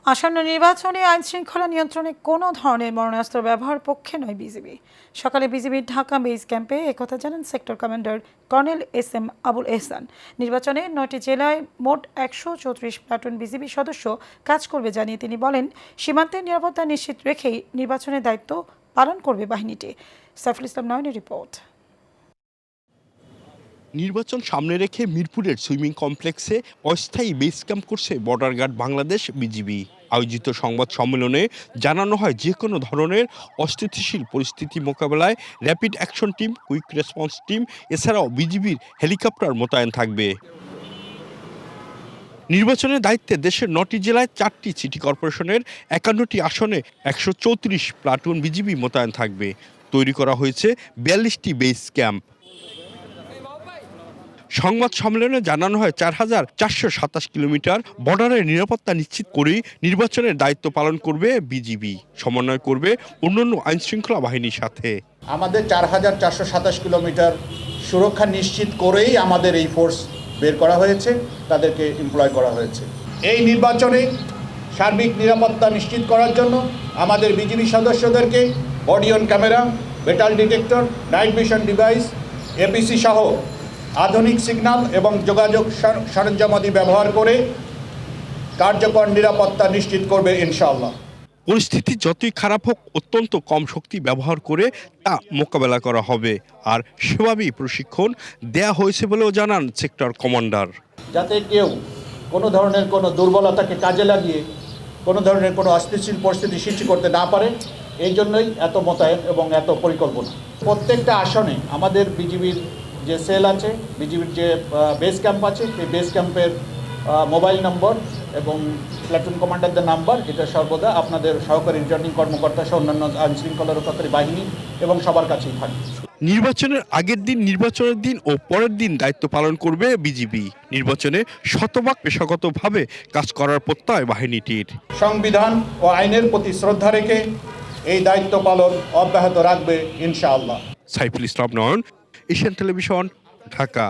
আসন্ন নির্বাচনে আইন শৃঙ্খলা নিয়ন্ত্রণে কোনো ধরনের মারণাস্ত্র ব্যবহার পক্ষে নয় বিজিবি। সকালে বিজিবির ঢাকা বেস ক্যাম্পে একথা জানান sector commander colonel SM Abul Ehsan. নির্বাচনে 9টি জেলায় মোট 134 প্লাটুন বিজিবি সদস্য কাজ করবে জানিয়ে তিনি বলেন, সীমান্তের নিরাপত্তা নিশ্চিত রেখেই নির্বাচনের দায়িত্ব পালন করবে বাহিনীটি। সাইফুল ইসলাম নয়নের রিপোর্ট। নির্বাচন সামনে রেখে মিরপুরের সুইমিং কমপ্লেক্সে অস্থায়ী বেস ক্যাম্প করছে বর্ডার গার্ড বাংলাদেশ বিজিবি। আয়োজিত সংবাদ সম্মেলনে জানানো হয়, যে কোনো ধরনের অস্থিতিশীল পরিস্থিতি মোকাবেলায় rapid action team, quick response team এছাড়াও বিজিবির হেলিকপ্টার মোতায়েন থাকবে। নির্বাচনের দায়িত্বে দেশের 9টি জেলায় 4টি সিটি কর্পোরেশনের 51টি আসনে 134 প্লাটুন বিজিবি মোতায়েন থাকবে। তৈরি করা হয়েছে 42টি বেস ক্যাম্প। সংবাদ সম্মেলনে জানানো হয়, 4427 কিলোমিটার বর্ডারের নিরাপত্তা নিশ্চিত করেই নির্বাচনের দায়িত্ব পালন করবে বিজিবি, সমন্বয় করবে অন্যান্য আইনশৃঙ্খলা বাহিনীর সাথে। আমাদের 4427 কিলোমিটার সুরক্ষা নিশ্চিত করেই আমাদের এই ফোর্স বের করা হয়েছে, তাদেরকে এমপ্লয় করা হয়েছে। এই নির্বাচনে সার্বিক নিরাপত্তা নিশ্চিত করার জন্য আমাদের বিজিবি সদস্যদেরকে body on camera, metal detector, night vision device, APC সহ আধুনিক সিগন্যাল এবং যোগাযোগ সরঞ্জামাদি ব্যবহার করে কার্যকর নিরাপত্তা নিশ্চিত করবে ইনশাআল্লাহ। পরিস্থিতি যতই খারাপ হোক, অত্যন্ত কম শক্তি ব্যবহার করে তা মোকাবেলা করা হবে। আর সেভাবেই প্রশিক্ষণ দেয়া হয়েছে বলেও জানান সেক্টর কমান্ডার। যাতে কেউ কোনো ধরনের কোনো দুর্বলতাকে কাজে লাগিয়ে কোনো ধরনের কোনো অস্থিতিশীল পরিস্থিতি সৃষ্টি করতে না পারে, এই জন্যই এত মোতায়েন এবং এত পরিকল্পনা। প্রত্যেকটা আসনে আমাদের বিজিবির যে সেল আছে, বিজিবির যে বেস ক্যাম্প আছে, সেই বেস ক্যাম্পের মোবাইল নম্বর এবং প্লাটুন কমান্ডারদের নাম্বার, এটা সর্বদা আপনাদের সহকারী রিটার্নিং কর্মকর্তা সহ অন্যান্য আইনশৃঙ্খলা রক্ষাকারী বাহিনী এবং সবার কাছেই থাকে। নির্বাচনের আগের দিন, নির্বাচনের দিন ও পরের দিন দায়িত্ব পালন করবে বিজিবি। নির্বাচনে শতভাগ পেশাগতভাবে কাজ করার প্রত্যয় বাহিনীটির। সংবিধান ও আইনের প্রতি শ্রদ্ধা রেখে এই দায়িত্ব পালন অব্যাহত রাখবে ইনশাআল্লাহ। সাইফুল ইসলাম নয়ন, এশিয়ান টেলিভিশন, ঢাকা।